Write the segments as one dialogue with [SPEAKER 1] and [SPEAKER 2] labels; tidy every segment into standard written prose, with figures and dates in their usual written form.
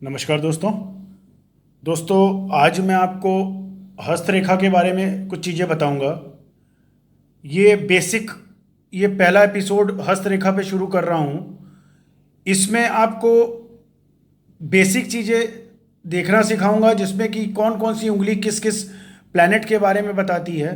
[SPEAKER 1] नमस्कार दोस्तों। आज मैं आपको हस्तरेखा के बारे में कुछ चीज़ें बताऊंगा। ये बेसिक ये पहला एपिसोड हस्तरेखा पे शुरू कर रहा हूँ। इसमें आपको बेसिक चीज़ें देखना सिखाऊंगा, जिसमें कि कौन कौन सी उंगली किस किस प्लैनेट के बारे में बताती है।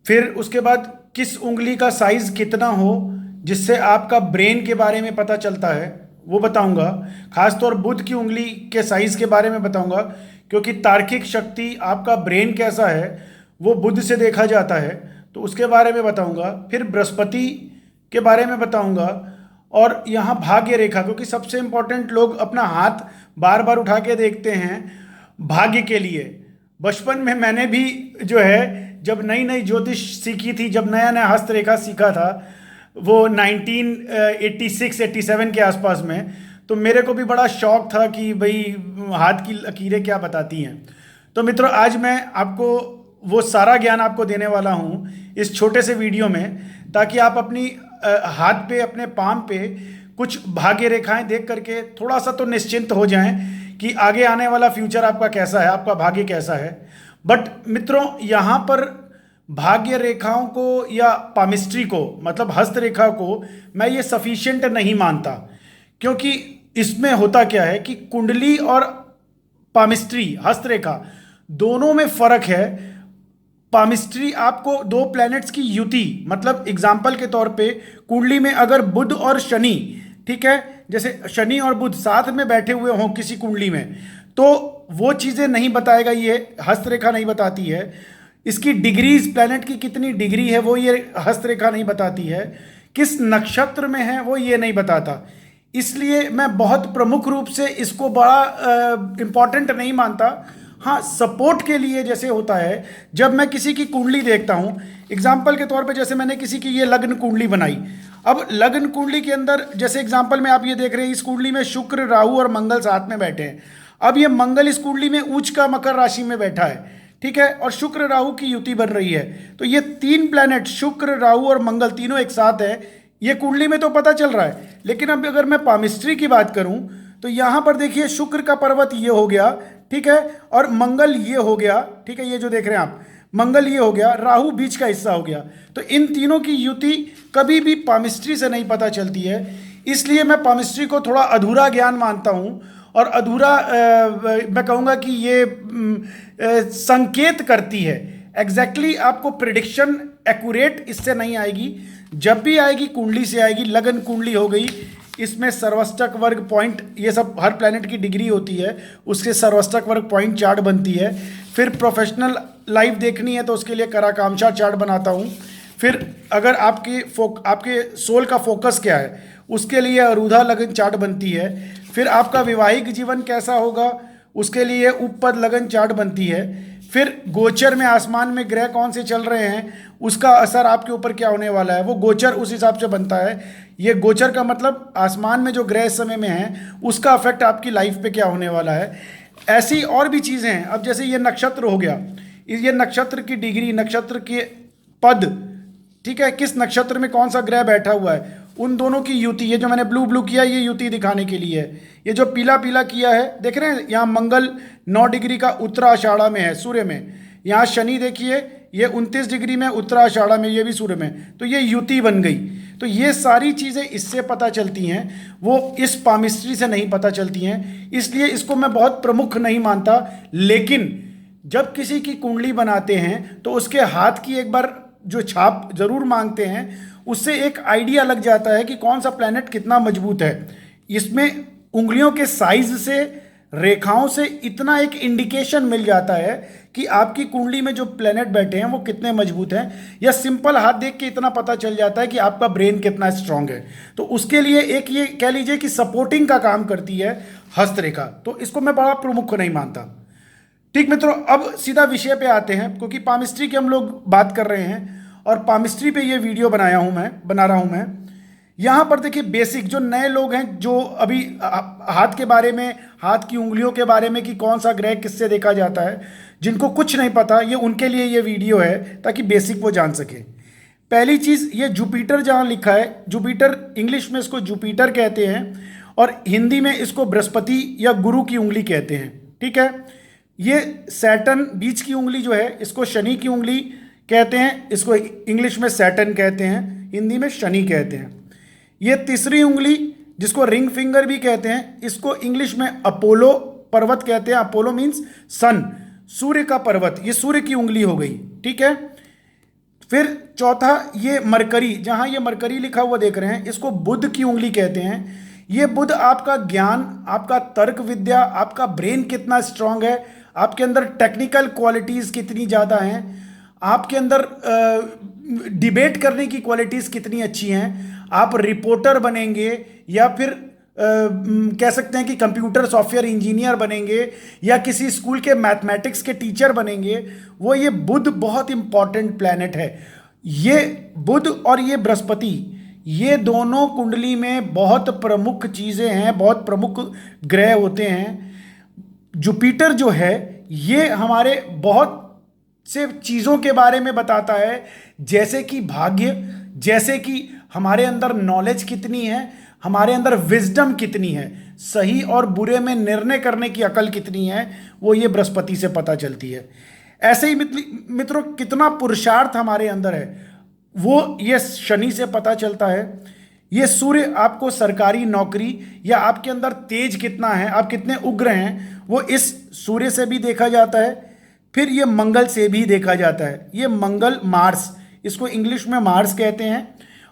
[SPEAKER 1] फिर उसके बाद किस उंगली का साइज कितना हो जिससे आपका ब्रेन के बारे में पता चलता है, वो बताऊंगा। खासतौर बुध की उंगली के साइज के बारे में बताऊंगा, क्योंकि तार्किक शक्ति आपका ब्रेन कैसा है वो बुध से देखा जाता है, तो उसके बारे में बताऊंगा। फिर बृहस्पति के बारे में बताऊंगा। और यहाँ भाग्य रेखा, क्योंकि सबसे इंपॉर्टेंट, लोग अपना हाथ बार बार उठा के देखते हैं भाग्य के लिए। बचपन में मैंने भी जो है, जब नई नई ज्योतिष सीखी थी, जब नया नया हस्तरेखा सीखा था, वो 1986-87 के आसपास में, तो मेरे को भी बड़ा शौक था कि भाई हाथ की लकीरें क्या बताती हैं। तो मित्रों, आज मैं आपको वो सारा ज्ञान आपको देने वाला हूँ इस छोटे से वीडियो में, ताकि आप अपनी हाथ पे, अपने पाम पे कुछ भाग्य रेखाएं देख करके थोड़ा सा तो निश्चिंत हो जाएं कि आगे आने वाला फ्यूचर आपका कैसा है, आपका भाग्य कैसा है। बट मित्रों, यहाँ पर भाग्य रेखाओं को या पामिस्ट्री को, मतलब हस्तरेखा को, मैं ये सफिशिएंट नहीं मानता। क्योंकि इसमें होता क्या है कि कुंडली और पामिस्ट्री, हस्तरेखा, दोनों में फर्क है। पामिस्ट्री आपको दो प्लैनेट्स की युति, मतलब एग्जाम्पल के तौर पे कुंडली में अगर बुध और शनि, ठीक है, जैसे शनि और बुध साथ में बैठे हुए हों किसी कुंडली में, तो वो चीज़ें नहीं बताएगा, ये हस्तरेखा नहीं बताती है। इसकी डिग्रीज, प्लैनेट की कितनी डिग्री है वो ये हस्तरेखा नहीं बताती है। किस नक्षत्र में है वो ये नहीं बताता। इसलिए मैं बहुत प्रमुख रूप से इसको बड़ा इम्पॉर्टेंट नहीं मानता। हाँ, सपोर्ट के लिए जैसे होता है, जब मैं किसी की कुंडली देखता हूँ, एग्जाम्पल के तौर पे जैसे मैंने किसी की ये लग्न कुंडली बनाई। अब लग्न कुंडली के अंदर, जैसे एग्जाम्पल में आप ये देख रहे हैं, इस कुंडली में शुक्र, राहु और मंगल साथ में बैठे हैं। अब ये मंगल इस कुंडली में उच्च का मकर राशि में बैठा है, ठीक है, और शुक्र राहु की युति बन रही है। तो ये तीन प्लैनेट, शुक्र, राहु और मंगल, तीनों एक साथ है। ये कुंडली में तो पता चल रहा है, लेकिन अब अगर मैं पामिस्ट्री की बात करूं, तो यहां पर देखिए, शुक्र का पर्वत ये हो गया, ठीक है, और मंगल ये हो गया, ठीक है, ये जो देख रहे हैं आप, मंगल ये हो गया, राहु बीच का हिस्सा हो गया। तो इन तीनों की युति कभी भी पामिस्ट्री से नहीं पता चलती है। इसलिए मैं पामिस्ट्री को थोड़ा अधूरा ज्ञान मानता हूं, और अधूरा मैं कहूँगा कि ये संकेत करती है। एग्जैक्टली आपको प्रिडिक्शन एक्यूरेट इससे नहीं आएगी। जब भी आएगी कुंडली से आएगी। लगन कुंडली हो गई, इसमें सर्वष्टक वर्ग पॉइंट, ये सब हर प्लैनेट की डिग्री होती है, उसके सर्वष्टक वर्ग पॉइंट चार्ट बनती है। फिर प्रोफेशनल लाइफ देखनी है तो उसके लिए कराकामशा चार्ट बनाता हूँ। फिर अगर आपके सोल का फोकस क्या है, उसके लिए अरूधा लगन चार्ट बनती है। फिर आपका वैवाहिक जीवन कैसा होगा, उसके लिए उपपद लगन चार्ट बनती है। फिर गोचर में आसमान में ग्रह कौन से चल रहे हैं, उसका असर आपके ऊपर क्या होने वाला है, वो गोचर उस हिसाब से बनता है। ये गोचर का मतलब आसमान में जो ग्रह इस समय में हैं, उसका अफेक्ट आपकी लाइफ पे क्या होने वाला है। ऐसी और भी चीज़ें हैं। अब जैसे ये नक्षत्र हो गया, ये नक्षत्र की डिग्री, नक्षत्र के पद, ठीक है, किस नक्षत्र में कौन सा ग्रह बैठा हुआ है, उन दोनों की युति। ये जो मैंने ब्लू ब्लू किया, ये युति दिखाने के लिए है। ये जो पीला पीला किया है, देख रहे हैं, यहाँ मंगल 9 डिग्री का उत्तराषाढ़ा में है, सूर्य में। यहाँ शनि देखिए, ये 29 डिग्री में उत्तराषाढ़ा में, ये भी सूर्य में। तो ये युति बन गई। तो ये सारी चीज़ें इससे पता चलती हैं, वो इस पामिस्ट्री से नहीं पता चलती हैं। इसलिए इसको मैं बहुत प्रमुख नहीं मानता। लेकिन जब किसी की कुंडली बनाते हैं तो उसके हाथ की एक बार जो छाप जरूर मांगते हैं, उससे एक आइडिया लग जाता है कि कौन सा प्लैनेट कितना मजबूत है। इसमें उंगलियों के साइज से, रेखाओं से इतना एक इंडिकेशन मिल जाता है कि आपकी कुंडली में जो प्लैनेट बैठे हैं वो कितने मजबूत हैं। या सिंपल हाथ देख के इतना पता चल जाता है कि आपका ब्रेन कितना स्ट्रांग है। तो उसके लिए एक ये कह लीजिए कि सपोर्टिंग का काम करती है हस्तरेखा। तो इसको मैं बड़ा प्रमुख नहीं मानता। ठीक मित्रों, अब सीधा विषय पे आते हैं, क्योंकि पामिस्ट्री की हम लोग बात कर रहे हैं और पामिस्ट्री पे ये वीडियो बना रहा हूँ मैं। यहाँ पर देखिए, बेसिक जो नए लोग हैं, जो अभी हाथ के बारे में, हाथ की उंगलियों के बारे में कि कौन सा ग्रह किससे देखा जाता है, जिनको कुछ नहीं पता, ये उनके लिए ये वीडियो है, ताकि बेसिक वो जान सके। पहली चीज़, ये जुपिटर जहाँ लिखा है, जुपिटर इंग्लिश में इसको जुपिटर कहते हैं, और हिंदी में इसको बृहस्पति या गुरु की उंगली कहते हैं। ठीक है, ये सैटर्न बीच की उंगली जो है इसको शनि की उंगली कहते हैं, इसको इंग्लिश में सैटर्न कहते हैं, हिंदी में शनि कहते हैं। ये तीसरी उंगली जिसको रिंग फिंगर भी कहते हैं, इसको इंग्लिश में अपोलो पर्वत कहते हैं। अपोलो मीन्स सन, सूर्य का पर्वत, ये सूर्य की उंगली हो गई। ठीक है, फिर चौथा ये मरकरी, जहां ये मरकरी लिखा हुआ देख रहे हैं, इसको बुध की उंगली कहते हैं। ये बुध आपका ज्ञान, आपका तर्क विद्या, आपका ब्रेन कितना स्ट्रांग है, आपके अंदर टेक्निकल क्वालिटीज कितनी ज़्यादा हैं, आपके अंदर डिबेट करने की क्वालिटीज़ कितनी अच्छी हैं, आप रिपोर्टर बनेंगे या फिर कह सकते हैं कि कंप्यूटर सॉफ्टवेयर इंजीनियर बनेंगे या किसी स्कूल के मैथमेटिक्स के टीचर बनेंगे, वो ये बुध बहुत इंपॉर्टेंट प्लैनेट है। ये बुध और ये बृहस्पति, ये दोनों कुंडली में बहुत प्रमुख चीज़ें हैं, बहुत प्रमुख ग्रह होते हैं। जुपिटर जो है ये हमारे बहुत से चीज़ों के बारे में बताता है, जैसे कि भाग्य, जैसे कि हमारे अंदर नॉलेज कितनी है, हमारे अंदर विजडम कितनी है, सही और बुरे में निर्णय करने की अकल कितनी है, वो ये बृहस्पति से पता चलती है। ऐसे ही मित्रों कितना पुरुषार्थ हमारे अंदर है, वो ये शनि से पता चलता है। ये सूर्य आपको सरकारी नौकरी या आपके अंदर तेज कितना है, आप कितने उग्र हैं, वो इस सूर्य से भी देखा जाता है। फिर ये मंगल से भी देखा जाता है। ये मंगल, मार्स, इसको इंग्लिश में मार्स कहते हैं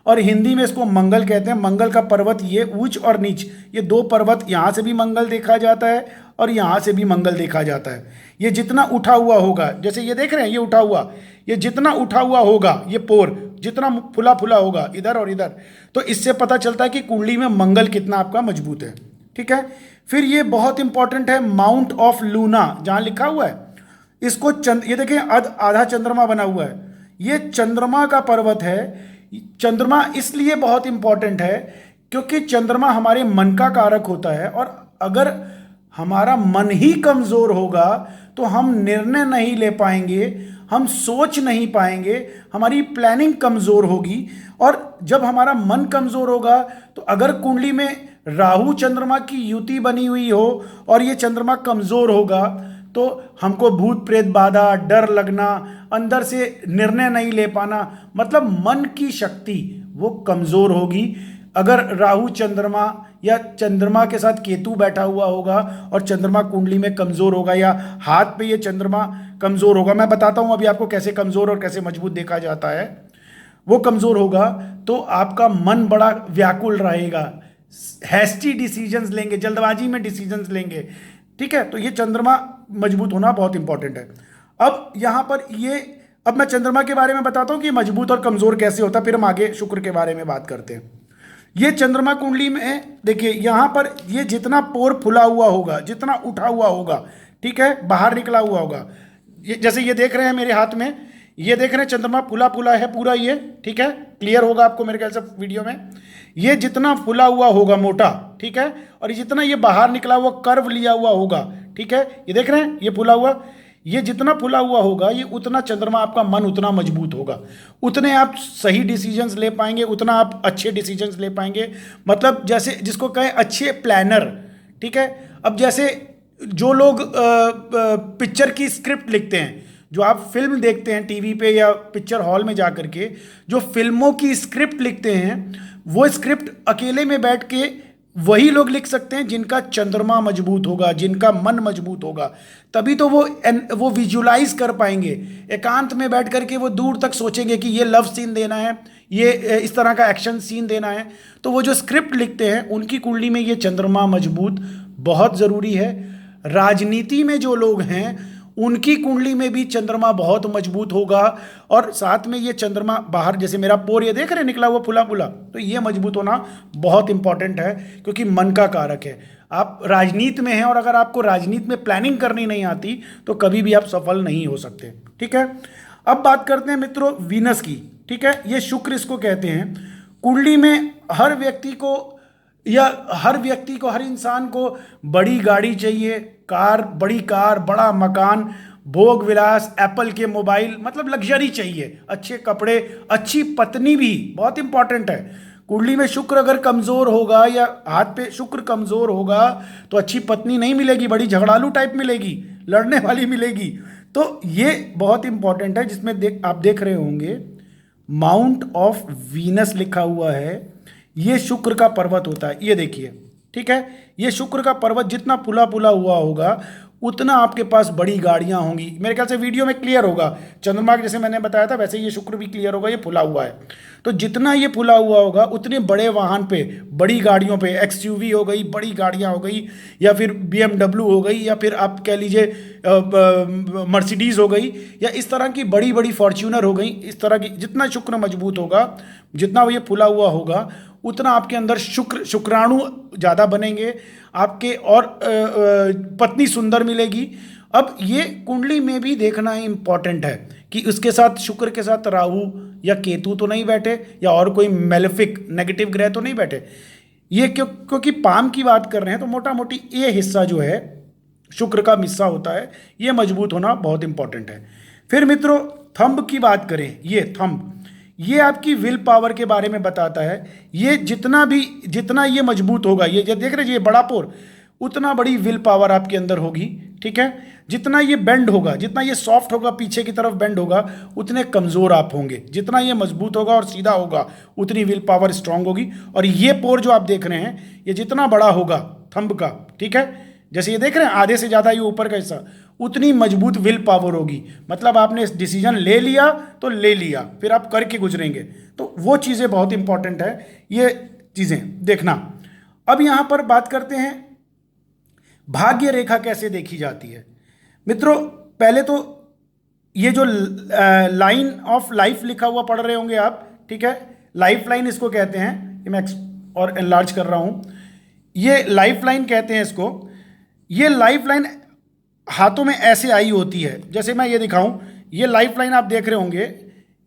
[SPEAKER 1] और हिंदी में इसको मंगल कहते हैं। मंगल का पर्वत ये ऊंच और नीच, ये दो पर्वत, यहाँ से भी मंगल देखा जाता है और यहाँ से भी मंगल देखा जाता है। ये जितना उठा हुआ होगा, जैसे ये देख रहे हैं ये उठा हुआ, ये जितना उठा हुआ होगा, ये पोर जितना फुला फुला होगा इधर और इधर, तो इससे पता चलता है कि कुंडली में मंगल कितना आपका मजबूत है। ठीक है, फिर ये बहुत इंपॉर्टेंट है माउंट ऑफ लूना, जहाँ लिखा हुआ है इसको ये देखें आधा चंद्रमा बना हुआ है, ये चंद्रमा का पर्वत है। चंद्रमा इसलिए बहुत इंपॉर्टेंट है क्योंकि चंद्रमा हमारे मन का कारक होता है, और अगर हमारा मन ही कमज़ोर होगा तो हम निर्णय नहीं ले पाएंगे, हम सोच नहीं पाएंगे, हमारी प्लानिंग कमज़ोर होगी। और जब हमारा मन कमज़ोर होगा तो अगर कुंडली में राहु चंद्रमा की युति बनी हुई हो और ये चंद्रमा कमज़ोर होगा तो हमको भूत प्रेत बाधा, डर लगना, अंदर से निर्णय नहीं ले पाना, मतलब मन की शक्ति वो कमज़ोर होगी। अगर राहु चंद्रमा या चंद्रमा के साथ केतु बैठा हुआ होगा और चंद्रमा कुंडली में कमज़ोर होगा या हाथ पे ये चंद्रमा कमज़ोर होगा, मैं बताता हूँ अभी आपको कैसे कमज़ोर और कैसे मजबूत देखा जाता है, वो कमज़ोर होगा तो आपका मन बड़ा व्याकुल रहेगा, हैस्टी डिसीजंस लेंगे, जल्दबाजी में डिसीजंस लेंगे। ठीक है, तो ये चंद्रमा मजबूत होना बहुत इंपॉर्टेंट है। अब यहाँ पर अब मैं चंद्रमा के बारे में बताता हूँ कि मजबूत और कमज़ोर कैसे होता है, फिर हम आगे शुक्र के बारे में बात करते हैं। ये चंद्रमा कुंडली में देखिए, यहाँ पर ये जितना पोर फुला हुआ होगा, जितना उठा हुआ होगा, ठीक है, बाहर निकला हुआ होगा, जैसे ये देख रहे हैं मेरे हाथ में, ये देख रहे हैं चंद्रमा फुला फुला है पूरा ये। ठीक है, क्लियर होगा आपको मेरे ख्याल से वीडियो में। ये जितना फुला हुआ होगा मोटा, ठीक है, और जितना ये बाहर निकला हुआ कर्व लिया हुआ होगा, ठीक है, ये देख रहे हैं ये फुला हुआ, ये जितना फुला हुआ होगा ये उतना चंद्रमा आपका मन उतना मजबूत होगा, उतने आप सही डिसीजंस ले पाएंगे, उतना आप अच्छे डिसीजंस ले पाएंगे। मतलब जैसे जिसको कहें अच्छे प्लानर। ठीक है, अब जैसे जो लोग पिक्चर की स्क्रिप्ट लिखते हैं, जो आप फिल्म देखते हैं टीवी पे या पिक्चर हॉल में जा कर के, जो फिल्मों की स्क्रिप्ट लिखते हैं, वो स्क्रिप्ट अकेले में बैठ के वही लोग लिख सकते हैं जिनका चंद्रमा मजबूत होगा, जिनका मन मजबूत होगा, तभी तो वो विजुलाइज कर पाएंगे। एकांत में बैठ कर के वो दूर तक सोचेंगे कि ये लव सीन देना है, ये इस तरह का एक्शन सीन देना है, तो वो जो स्क्रिप्ट लिखते हैं उनकी कुंडली में ये चंद्रमा मजबूत बहुत ज़रूरी है। राजनीति में जो लोग हैं उनकी कुंडली में भी चंद्रमा बहुत मजबूत होगा, और साथ में ये चंद्रमा बाहर, जैसे मेरा पोर ये देख रहे हैं निकला हुआ फुला फुला, तो ये मजबूत होना बहुत इंपॉर्टेंट है क्योंकि मन का कारक है। आप राजनीति में हैं और अगर आपको राजनीति में प्लानिंग करनी नहीं आती तो कभी भी आप सफल नहीं हो सकते। ठीक है, अब बात करते हैं मित्रों वीनस की। ठीक है, ये शुक्र इसको कहते हैं। कुंडली में हर व्यक्ति को हर इंसान को बड़ी गाड़ी चाहिए, बड़ी कार, बड़ा मकान, भोग विलास, एप्पल के मोबाइल, मतलब लग्जरी चाहिए, अच्छे कपड़े, अच्छी पत्नी भी बहुत इंपॉर्टेंट है। कुंडली में शुक्र अगर कमजोर होगा या हाथ पे शुक्र कमजोर होगा तो अच्छी पत्नी नहीं मिलेगी, बड़ी झगड़ालू टाइप मिलेगी, लड़ने वाली मिलेगी। तो ये बहुत इंपॉर्टेंट है, जिसमें आप देख रहे होंगे माउंट ऑफ वीनस लिखा हुआ है। ये शुक्र का पर्वत होता है, ये देखिए, ठीक है। ये शुक्र का पर्वत जितना पुला पुला हुआ होगा उतना आपके पास बड़ी गाड़ियां होंगी। मेरे ख्याल से वीडियो में क्लियर होगा, चंद्रमा जैसे मैंने बताया था वैसे ये शुक्र भी क्लियर होगा, ये फुला हुआ है। तो जितना ये फुला हुआ होगा उतने बड़े वाहन पे, बड़ी गाड़ियों पे, एक्सयूवी हो गई, बड़ी गाड़ियां हो गई, या फिर BMW हो गई, या फिर आप कह लीजिए मर्सिडीज हो गई, या इस तरह की बड़ी बड़ी फॉर्च्यूनर हो गई। इस तरह की जितना शुक्र मजबूत होगा, जितना ये फुला हुआ होगा, उतना आपके अंदर शुक्राणु ज़्यादा बनेंगे आपके, और पत्नी सुंदर मिलेगी। अब ये कुंडली में भी देखना इंपॉर्टेंट है कि उसके साथ शुक्र के साथ राहु या केतु तो नहीं बैठे, या और कोई मेलेफिक नेगेटिव ग्रह तो नहीं बैठे। ये क्योंकि पाम की बात कर रहे हैं तो मोटा मोटी ये हिस्सा जो है शुक्र का हिस्सा होता है, ये मजबूत होना बहुत इंपॉर्टेंट है। फिर मित्रों थंब की बात करें, ये थंब, ये आपकी विल पावर के बारे में बताता है। ये जितना ये मजबूत होगा, ये देख रहे हैं ये बड़ा पोर, उतना बड़ी विल पावर आपके अंदर होगी, ठीक है। जितना ये बेंड होगा, जितना ये सॉफ्ट होगा, पीछे की तरफ बेंड होगा, उतने कमज़ोर आप होंगे। जितना ये मजबूत होगा और सीधा होगा उतनी विल पावर स्ट्रांग होगी। और ये पोर जो आप देख रहे हैं, ये जितना बड़ा होगा थंब का, ठीक है, जैसे ये देख रहे हैं आधे से ज़्यादा ये ऊपर का हिस्सा, उतनी मजबूत विल पावर होगी। मतलब आपने डिसीजन ले लिया तो ले लिया, फिर आप करके गुजरेंगे। तो वो चीज़ें बहुत इंपॉर्टेंट है, ये चीज़ें देखना। अब यहाँ पर बात करते हैं भाग्य रेखा कैसे देखी जाती है। मित्रों पहले तो ये जो लाइन ऑफ लाइफ लिखा हुआ पढ़ रहे होंगे आप, ठीक है, लाइफ लाइन इसको कहते हैं। ये मैं और एनलार्ज कर रहा हूँ, ये लाइफ लाइन कहते हैं इसको। ये लाइफ लाइन हाथों में ऐसे आई होती है, जैसे मैं ये दिखाऊं, ये लाइफ लाइन आप देख रहे होंगे,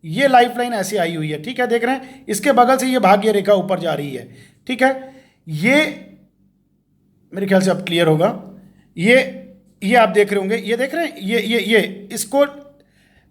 [SPEAKER 1] ये लाइफ लाइन ऐसे आई हुई है, ठीक है, देख रहे हैं। इसके बगल से ये भाग्य रेखा ऊपर जा रही है, ठीक है। ये मेरे ख्याल से अब क्लियर होगा। ये आप देख रहे होंगे, ये देख रहे हैं, ये इसको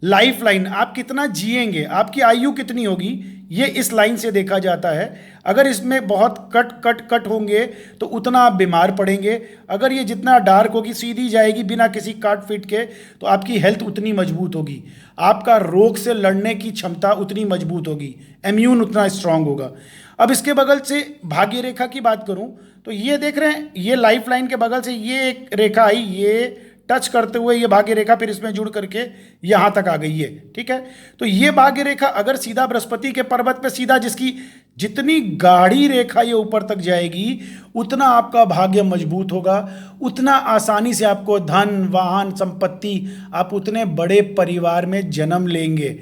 [SPEAKER 1] लाइफ लाइन, आप कितना जिएंगे, आपकी आयु कितनी होगी, ये इस लाइन से देखा जाता है। अगर इसमें बहुत कट होंगे तो उतना आप बीमार पड़ेंगे। अगर ये जितना डार्क होगी, सीधी जाएगी बिना किसी काट फिट के, तो आपकी हेल्थ उतनी मजबूत होगी, आपका रोग से लड़ने की क्षमता उतनी मजबूत होगी, इम्यून उतना स्ट्रांग होगा। अब इसके बगल से भाग्य रेखा की बात करूं तो ये देख रहे हैं, ये लाइफ लाइन के बगल से ये एक रेखा आई, ये टच करते हुए ये भाग्य रेखा फिर इसमें जुड़ करके यहाँ तक आ गई है, ठीक है। तो ये भाग्य रेखा अगर सीधा बृहस्पति के पर्वत पे सीधा, जिसकी जितनी गाढ़ी रेखा ये ऊपर तक जाएगी, उतना आपका भाग्य मजबूत होगा, उतना आसानी से आपको धन, वाहन, संपत्ति, आप उतने बड़े परिवार में जन्म लेंगे,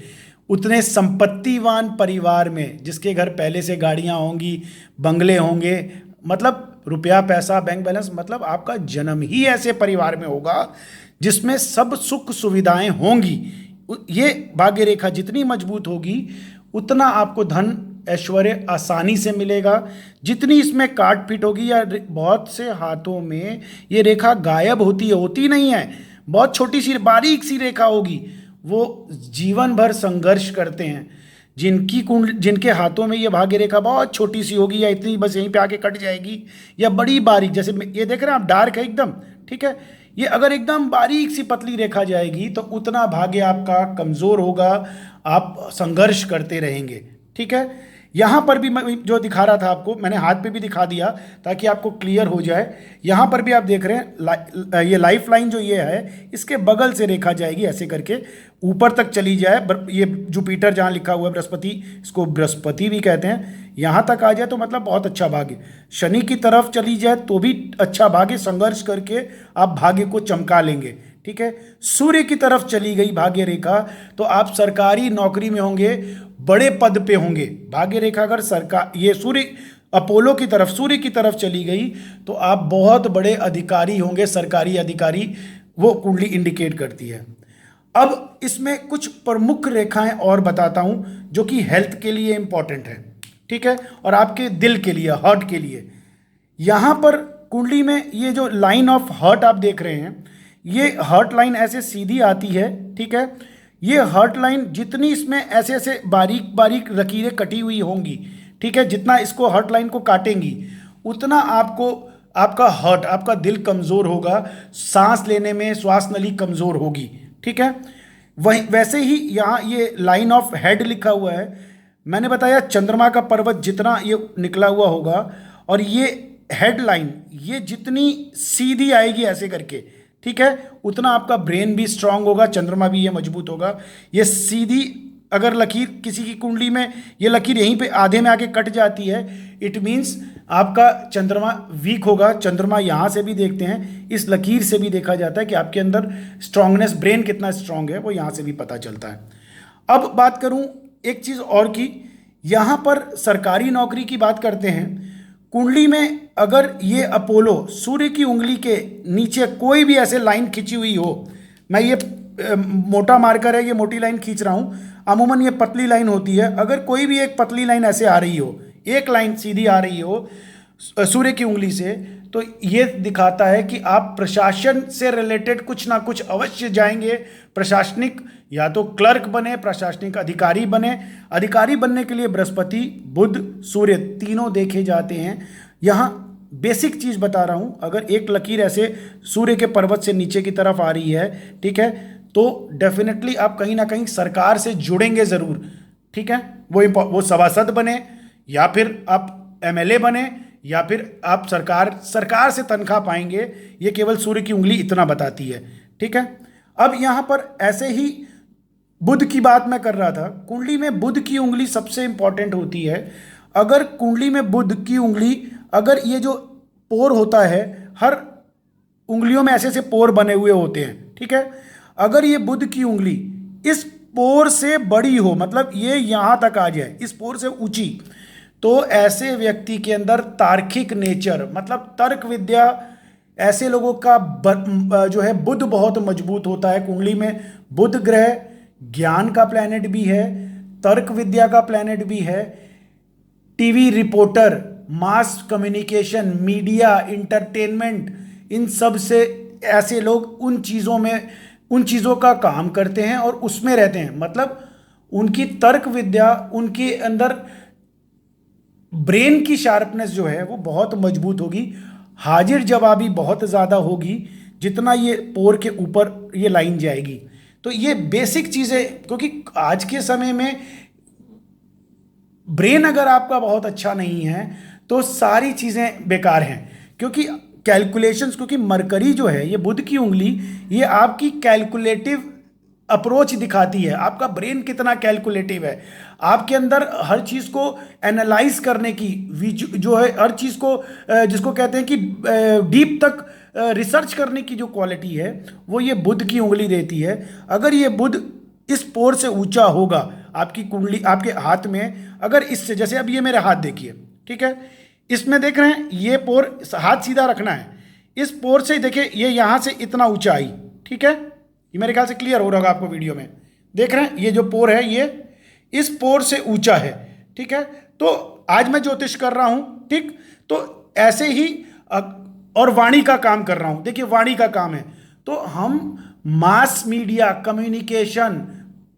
[SPEAKER 1] उतने संपत्तिवान परिवार में, जिसके घर पहले से गाड़ियाँ होंगी, बंगले होंगे, मतलब रुपया पैसा बैंक बैलेंस, मतलब आपका जन्म ही ऐसे परिवार में होगा जिसमें सब सुख सुविधाएं होंगी। ये भाग्य रेखा जितनी मजबूत होगी उतना आपको धन ऐश्वर्य आसानी से मिलेगा। जितनी इसमें काट पीट होगी, या बहुत से हाथों में ये रेखा गायब होती नहीं है, बहुत छोटी सी बारीक सी रेखा होगी, वो जीवन भर संघर्ष करते हैं। जिनके हाथों में ये भाग्य रेखा बहुत छोटी सी होगी, या इतनी बस यहीं पे आके कट जाएगी, या बड़ी बारीक, जैसे ये देख रहे हैं आप, डार्क है एकदम, ठीक है, ये अगर एकदम बारीक सी पतली रेखा जाएगी तो उतना भाग्य आपका कमज़ोर होगा, आप संघर्ष करते रहेंगे, ठीक है। यहाँ पर भी मैं जो दिखा रहा था आपको, मैंने हाथ पे भी दिखा दिया ताकि आपको क्लियर हो जाए। यहाँ पर भी आप देख रहे हैं ये लाइफ लाइन जो ये है, इसके बगल से रेखा जाएगी ऐसे करके ऊपर तक चली जाए। ये जुपिटर जहाँ लिखा हुआ है बृहस्पति, इसको बृहस्पति भी कहते हैं, यहाँ तक आ जाए तो मतलब बहुत अच्छा भाग्य। शनि की तरफ चली जाए तो भी अच्छा भाग्य, संघर्ष करके आप भाग्य को चमका लेंगे, ठीक है। सूर्य की तरफ चली गई भाग्य रेखा तो आप सरकारी नौकरी में होंगे, बड़े पद पे होंगे। भाग्य रेखा अगर ये सूर्य अपोलो की तरफ, सूर्य की तरफ चली गई तो आप बहुत बड़े अधिकारी होंगे, सरकारी अधिकारी, वो कुंडली इंडिकेट करती है। अब इसमें कुछ प्रमुख रेखाएं और बताता हूं जो कि हेल्थ के लिए इंपॉर्टेंट है, ठीक है, और आपके दिल के लिए, हार्ट के लिए। यहां पर कुंडली में ये जो लाइन ऑफ हार्ट आप देख रहे हैं, ये हार्ट लाइन ऐसे सीधी आती है, ठीक है। ये हार्ट लाइन जितनी इसमें ऐसे ऐसे बारीक बारीक लकीरें कटी हुई होंगी, ठीक है, जितना इसको हर्ट लाइन को काटेंगी उतना आपको आपका दिल कमज़ोर होगा, सांस लेने में श्वास नली कमज़ोर होगी, ठीक है। वही वैसे ही यहाँ ये लाइन ऑफ हेड लिखा हुआ है, मैंने बताया चंद्रमा का पर्वत जितना ये निकला हुआ होगा और ये हेड लाइन ये जितनी सीधी आएगी ऐसे करके, ठीक है, उतना आपका ब्रेन भी स्ट्रांग होगा, चंद्रमा भी ये मजबूत होगा। ये सीधी अगर लकीर किसी की कुंडली में ये लकीर यहीं पे आधे में आके कट जाती है, इट मीन्स आपका चंद्रमा वीक होगा। चंद्रमा यहाँ से भी देखते हैं, इस लकीर से भी देखा जाता है कि आपके अंदर स्ट्रांगनेस, ब्रेन कितना स्ट्रांग है, वो यहाँ से भी पता चलता है। अब बात करूँ एक चीज़ और की, यहाँ पर सरकारी नौकरी की बात करते हैं। कुंडली में अगर ये अपोलो सूर्य की उंगली के नीचे कोई भी ऐसे लाइन खिंची हुई हो, मैं ये मोटा मार्कर है, ये मोटी लाइन खींच रहा हूँ, अमूमन ये पतली लाइन होती है, अगर कोई भी एक पतली लाइन ऐसे आ रही हो, एक लाइन सीधी आ रही हो सूर्य की उंगली से, तो ये दिखाता है कि आप प्रशासन से रिलेटेड कुछ ना कुछ अवश्य जाएंगे। प्रशासनिक या तो क्लर्क बने, प्रशासनिक अधिकारी बने। अधिकारी बनने के लिए बृहस्पति, बुध, सूर्य तीनों देखे जाते हैं। यहाँ बेसिक चीज़ बता रहा हूँ, अगर एक लकीर ऐसे सूर्य के पर्वत से नीचे की तरफ आ रही है, ठीक है, तो डेफिनेटली आप कहीं ना कहीं सरकार से जुड़ेंगे ज़रूर, ठीक है। वो सभासद बने या फिर आप एमएलए बने या फिर आप सरकार से तनख्वाह पाएंगे। ये केवल सूर्य की उंगली इतना बताती है, ठीक है। अब यहाँ पर ऐसे ही बुध की बात मैं कर रहा था, कुंडली में बुध की उंगली सबसे इंपॉर्टेंट होती है। अगर कुंडली में बुध की उंगली, अगर ये जो पोर होता है, हर उंगलियों में ऐसे ऐसे पोर बने हुए होते हैं, ठीक है, अगर ये बुध की उंगली इस पोर से बड़ी हो, मतलब ये यहाँ तक आ जाए, इस पोर से ऊंची, तो ऐसे व्यक्ति के अंदर तार्किक नेचर, मतलब तर्क विद्या, ऐसे लोगों का जो है बुध बहुत मजबूत होता है। कुंडली में बुध ग्रह ज्ञान का प्लैनेट भी है, तर्क विद्या का प्लैनेट भी है, TV reporter, mass communication, media, entertainment, इन सब से ऐसे लोग उन चीज़ों का काम करते हैं और उसमें रहते हैं। मतलब उनकी तर्क विद्या, उनके अंदर ब्रेन की शार्पनेस जो है वो बहुत मजबूत होगी, हाजिर जवाबी बहुत ज़्यादा होगी जितना ये पोर के ऊपर ये लाइन जाएगी। तो ये बेसिक चीज़ें, क्योंकि आज के समय में ब्रेन अगर आपका बहुत अच्छा नहीं है तो सारी चीज़ें बेकार हैं, क्योंकि कैलकुलेशंस, क्योंकि मरकरी जो है ये बुध की उंगली, ये आपकी कैलकुलेटिव अप्रोच दिखाती है। आपका ब्रेन कितना कैलकुलेटिव है, आपके अंदर हर चीज़ को एनालाइज करने की जो है, हर चीज़ को जिसको कहते हैं कि डीप तक रिसर्च करने की जो क्वालिटी है वो ये बुध की उंगली देती है। अगर ये बुध इस पोर से ऊंचा होगा आपकी कुंडली, आपके हाथ में, अगर इससे, जैसे अब ये मेरे हाथ देखिए, ठीक है, इसमें देख रहे हैं ये पोर, हाथ सीधा रखना है, इस पोर से देखिए ये यहाँ से इतना ऊंचा आई, ठीक है, ये मेरे ख्याल से क्लियर हो रहा होगा आपको वीडियो में, देख रहे हैं ये जो पोर है ये इस पोर से ऊंचा है, ठीक है। तो आज मैं ज्योतिष कर रहा हूँ, ठीक, तो ऐसे ही और वाणी का काम कर रहा हूँ, देखिए वाणी का काम है, तो हम mass media, communication,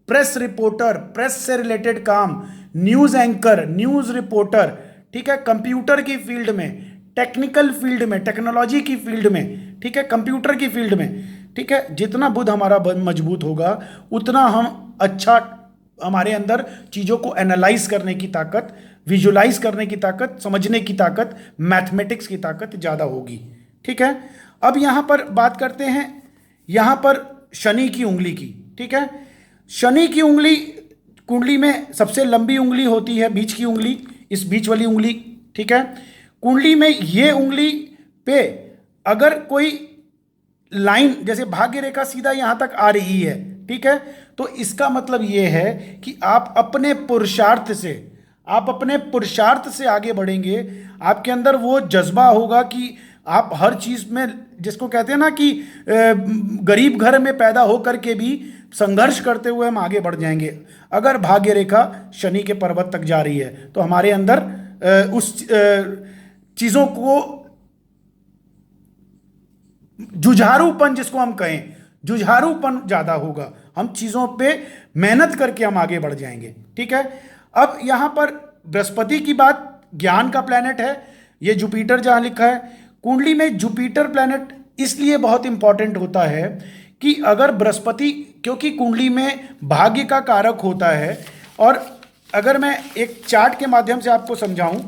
[SPEAKER 1] press reporter, press से रिलेटेड काम, न्यूज़ एंकर, न्यूज़ रिपोर्टर, ठीक है, कंप्यूटर की फील्ड में, टेक्निकल फील्ड में, टेक्नोलॉजी की फील्ड में, ठीक है, कंप्यूटर की फील्ड में, ठीक है, जितना बुध हमारा मजबूत होगा उतना हम अच्छा, हमारे अंदर चीज़ों को एनालाइज करने की ताकत, विजुलाइज करने की ताकत, समझने की ताकत, मैथमेटिक्स की ताकत ज़्यादा होगी, ठीक है। अब यहाँ पर बात करते हैं यहाँ पर शनि की उंगली की, ठीक है। शनि की उंगली कुंडली में सबसे लंबी उंगली होती है, बीच की उंगली, इस बीच वाली उंगली, ठीक है। कुंडली में ये उंगली पे अगर कोई लाइन, जैसे भाग्य रेखा सीधा यहाँ तक आ रही है, ठीक है, तो इसका मतलब ये है कि आप अपने पुरुषार्थ से आगे बढ़ेंगे। आपके अंदर वो जज्बा होगा कि आप हर चीज़ में, जिसको कहते हैं ना कि गरीब घर में पैदा होकर के भी संघर्ष करते हुए हम आगे बढ़ जाएंगे। अगर भाग्य रेखा शनि के पर्वत तक जा रही है तो हमारे अंदर उस चीज़ों को, जुझारूपन जिसको हम कहें, जुझारूपन ज़्यादा होगा, हम चीज़ों पे मेहनत करके हम आगे बढ़ जाएंगे, ठीक है। अब यहाँ पर बृहस्पति की बात ज्ञान का प्लैनेट है, ये जुपिटर जहाँ लिखा है कुंडली में, जुपिटर प्लैनेट इसलिए बहुत इंपॉर्टेंट होता है कि अगर बृहस्पति, क्योंकि कुंडली में भाग्य का कारक होता है, और अगर मैं एक चार्ट के माध्यम से आपको समझाऊं,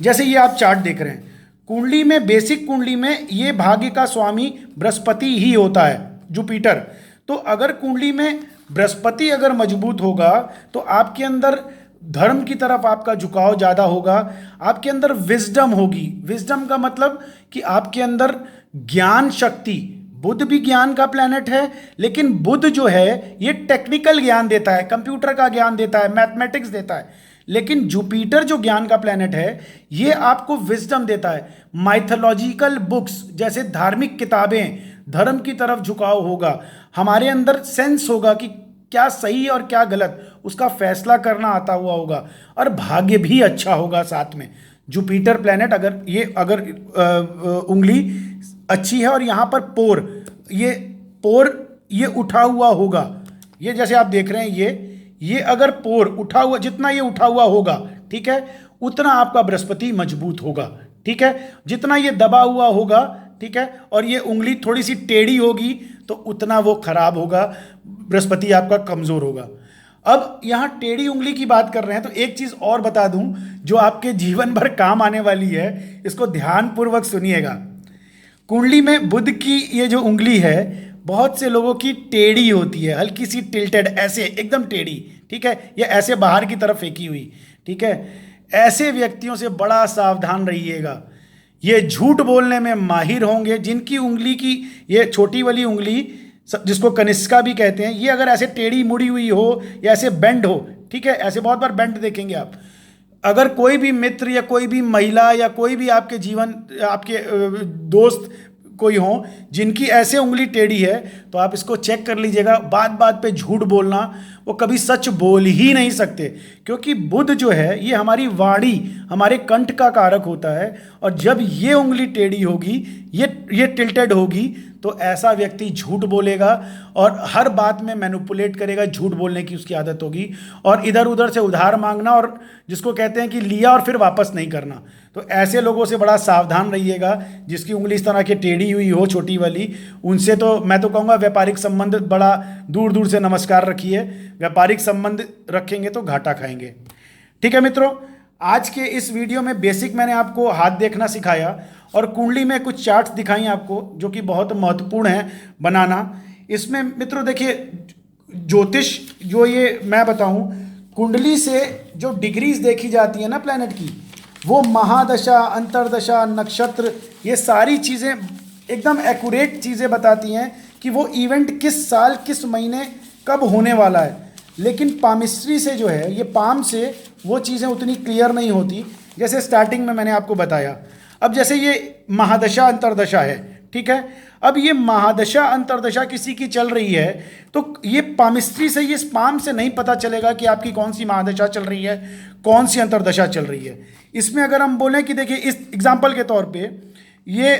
[SPEAKER 1] जैसे ये आप चार्ट देख रहे हैं, कुंडली में, बेसिक कुंडली में ये भाग्य का स्वामी बृहस्पति ही होता है, जुपिटर। तो अगर कुंडली में बृहस्पति अगर मजबूत होगा तो आपके अंदर धर्म की तरफ आपका झुकाव ज़्यादा होगा, आपके अंदर विजडम होगी। विजडम का मतलब कि आपके अंदर ज्ञान शक्ति, बुध भी ज्ञान का प्लैनेट है, लेकिन बुध जो है ये टेक्निकल ज्ञान देता है, कंप्यूटर का ज्ञान देता है, मैथमेटिक्स देता है, लेकिन जुपिटर जो ज्ञान का प्लैनेट है ये आपको विजडम देता है। माइथोलॉजिकल बुक्स जैसे धार्मिक किताबें, धर्म की तरफ झुकाव होगा, हमारे अंदर सेंस होगा कि क्या सही और क्या गलत, उसका फैसला करना आता हुआ होगा, और भाग्य भी अच्छा होगा साथ में। जुपिटर प्लैनेट अगर उंगली अच्छी है और यहाँ पर पोर ये उठा हुआ होगा, ये जैसे आप देख रहे हैं, ये अगर पोर उठा हुआ, जितना ये उठा हुआ होगा, ठीक है, उतना आपका बृहस्पति मजबूत होगा, ठीक है। जितना ये दबा हुआ होगा, ठीक है, और ये उंगली थोड़ी सी टेढ़ी होगी तो उतना वो खराब होगा, बृहस्पति आपका कमजोर होगा। अब यहाँ टेढ़ी उंगली की बात कर रहे हैं तो एक चीज और बता दूं जो आपके जीवन भर काम आने वाली है, इसको ध्यानपूर्वक सुनिएगा। कुंडली में बुध की ये जो उंगली है, बहुत से लोगों की टेढ़ी होती है, हल्की सी टिल्टेड, ऐसे एकदम टेढ़ी, ठीक है, या ऐसे बाहर की तरफ फेंकी हुई, ठीक है। ऐसे व्यक्तियों से बड़ा सावधान रहिएगा, ये झूठ बोलने में माहिर होंगे। जिनकी उंगली की ये छोटी वाली उंगली, जिसको कनिष्का भी कहते हैं, ये अगर ऐसे टेढ़ी मुड़ी हुई हो या ऐसे बेंड हो, ठीक है, ऐसे बहुत बार बेंड देखेंगे आप। अगर कोई भी मित्र या कोई भी महिला या कोई भी आपके आपके दोस्त कोई हो जिनकी ऐसे उंगली टेढ़ी है, तो आप इसको चेक कर लीजिएगा। बात बात पे झूठ बोलना, वो कभी सच बोल ही नहीं सकते, क्योंकि बुध जो है ये हमारी वाणी, हमारे कंठ का कारक होता है, और जब ये उंगली टेढ़ी होगी, ये टिल्टेड होगी, तो ऐसा व्यक्ति झूठ बोलेगा और हर बात में मैनिपुलेट करेगा, झूठ बोलने की उसकी आदत होगी, और इधर उधर से उधार मांगना, और जिसको कहते हैं कि लिया और फिर वापस नहीं करना। तो ऐसे लोगों से बड़ा सावधान रहिएगा, जिसकी उंगली इस तरह की टेढ़ी हुई हो, छोटी वाली, उनसे तो मैं तो कहूँगा व्यापारिक संबंध बड़ा दूर दूर से नमस्कार रखिए। व्यापारिक संबंध रखेंगे तो घाटा खाएंगे। ठीक है मित्रों, आज के इस वीडियो में बेसिक मैंने आपको हाथ देखना सिखाया और कुंडली में कुछ चार्ट्स दिखाई आपको, जो कि बहुत महत्वपूर्ण है बनाना। इसमें मित्रों देखिए, ज्योतिष जो ये मैं बताऊं, कुंडली से जो डिग्रीज देखी जाती है ना प्लैनेट की, वो महादशा, अंतरदशा, नक्षत्र, ये सारी चीज़ें एकदम एक्यूरेट चीज़ें बताती हैं कि वो इवेंट किस साल किस महीने कब होने वाला है। लेकिन पामिस्ट्री से जो है, ये पाम से वो चीज़ें उतनी क्लियर नहीं होती, जैसे स्टार्टिंग में मैंने आपको बताया। अब जैसे ये महादशा अंतरदशा है, ठीक है, अब ये महादशा अंतरदशा किसी की चल रही है, तो ये पामिस्ट्री से, ये पाम से नहीं पता चलेगा कि आपकी कौन सी महादशा चल रही है, कौन सी अंतरदशा चल रही है। इसमें अगर हम बोलें कि देखिए, इस एग्जाम्पल के तौर पे ये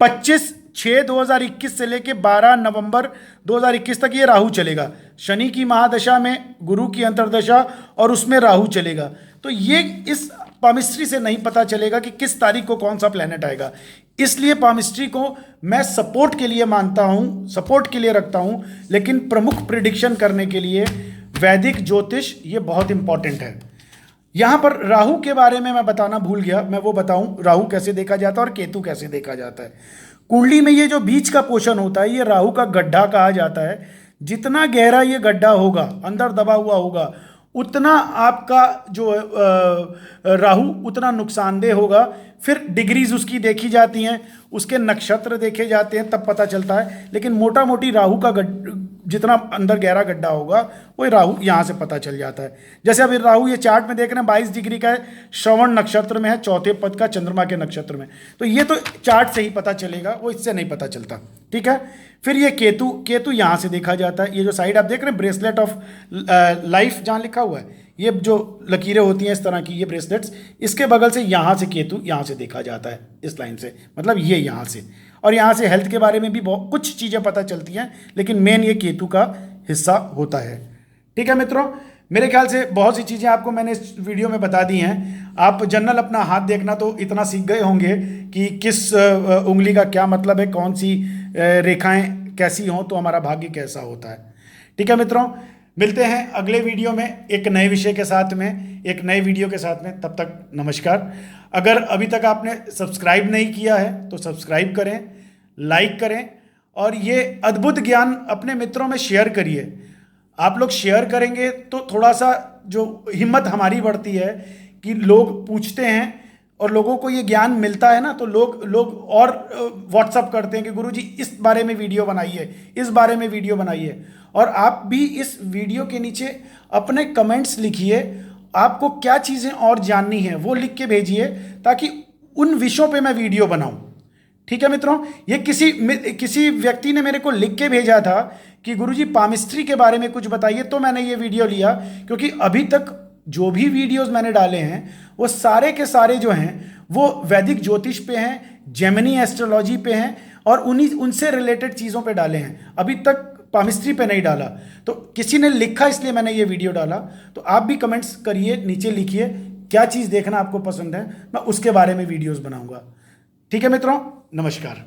[SPEAKER 1] 25/6/2021 से लेके 12 नवंबर 2021 तक ये राहु चलेगा। शनि की महादशा में गुरु की अंतरदशा और उसमें राहु चलेगा। तो ये इस पामिस्ट्री से नहीं पता चलेगा कि किस तारीख को कौन सा प्लैनेट आएगा। इसलिए पामिस्ट्री को मैं सपोर्ट के लिए मानता हूँ, सपोर्ट के लिए रखता हूँ, लेकिन प्रमुख प्रिडिक्शन करने के लिए वैदिक ज्योतिष ये बहुत इंपॉर्टेंट है। यहाँ पर राहु के बारे में मैं बताना भूल गया, मैं वो बताऊं राहु कैसे देखा जाता है और केतु कैसे देखा जाता है। कुंडली में ये जो बीच का पोर्शन होता है, ये राहु का गड्ढा कहा जाता है। जितना गहरा ये गड्ढा होगा, अंदर दबा हुआ होगा, उतना आपका जो राहु उतना नुकसानदेह होगा। फिर डिग्रीज उसकी देखी जाती हैं, उसके नक्षत्र देखे जाते हैं, तब पता चलता है। लेकिन मोटा मोटी राहु का जितना अंदर गहरा गड्ढा होगा, वो राहु यहाँ से पता चल जाता है। जैसे अभी राहु ये चार्ट में देख रहे हैं 22 डिग्री का है, श्रवण नक्षत्र में है, चौथे पद का, चंद्रमा के नक्षत्र में। तो ये तो चार्ट से ही पता चलेगा, वो इससे नहीं पता चलता। ठीक है, फिर ये केतु यहाँ से देखा जाता है। ये जो साइड आप देख रहे हैं, ब्रेसलेट ऑफ लाइफ जहाँ लिखा हुआ है, ये जो लकीरें होती हैं इस तरह की, ये ब्रेसलेट्स, इसके बगल से यहाँ से केतु यहाँ से देखा जाता है, इस लाइन से, मतलब ये यहाँ से। और यहाँ से हेल्थ के बारे में भी बहुत कुछ चीज़ें पता चलती हैं, लेकिन मेन ये केतु का हिस्सा होता है। ठीक है मित्रों, मेरे ख्याल से बहुत सी चीज़ें आपको मैंने इस वीडियो में बता दी हैं। आप जनरल अपना हाथ देखना तो इतना सीख गए होंगे कि किस उंगली का क्या मतलब है, कौन सी रेखाएं कैसी हों तो हमारा भाग्य कैसा होता है। ठीक है मित्रों, मिलते हैं अगले वीडियो में एक नए विषय के साथ में, एक नए वीडियो के साथ में। तब तक नमस्कार। अगर अभी तक आपने सब्सक्राइब नहीं किया है तो सब्सक्राइब करें, लाइक करें और ये अद्भुत ज्ञान अपने मित्रों में शेयर करिए। आप लोग शेयर करेंगे तो थोड़ा सा जो हिम्मत हमारी बढ़ती है कि लोग पूछते हैं और लोगों को ये ज्ञान मिलता है ना, तो लोग और व्हाट्सअप करते हैं कि गुरुजी इस बारे में वीडियो बनाइए, इस बारे में वीडियो बनाइए। और आप भी इस वीडियो के नीचे अपने कमेंट्स लिखिए, आपको क्या चीज़ें और जाननी है वो लिख के भेजिए ताकि उन विषयों पे मैं वीडियो बनाऊं। ठीक है मित्रों, ये किसी व्यक्ति ने मेरे को लिख के भेजा था कि गुरुजी पामिस्ट्री के बारे में कुछ बताइए, तो मैंने ये वीडियो लिया। क्योंकि अभी तक जो भी वीडियोस मैंने डाले हैं वो सारे के सारे जो हैं वो वैदिक ज्योतिष पे हैं, जेमिनी एस्ट्रोलॉजी पे हैं और उनसे रिलेटेड चीज़ों पे डाले हैं। अभी तक पामिस्ट्री पे नहीं डाला। तो किसी ने लिखा इसलिए मैंने ये वीडियो डाला। तो आप भी कमेंट्स करिए, नीचे लिखिए क्या चीज़ देखना आपको पसंद है, मैं उसके बारे में वीडियोज़ बनाऊँगा। ठीक है मित्रों, नमस्कार।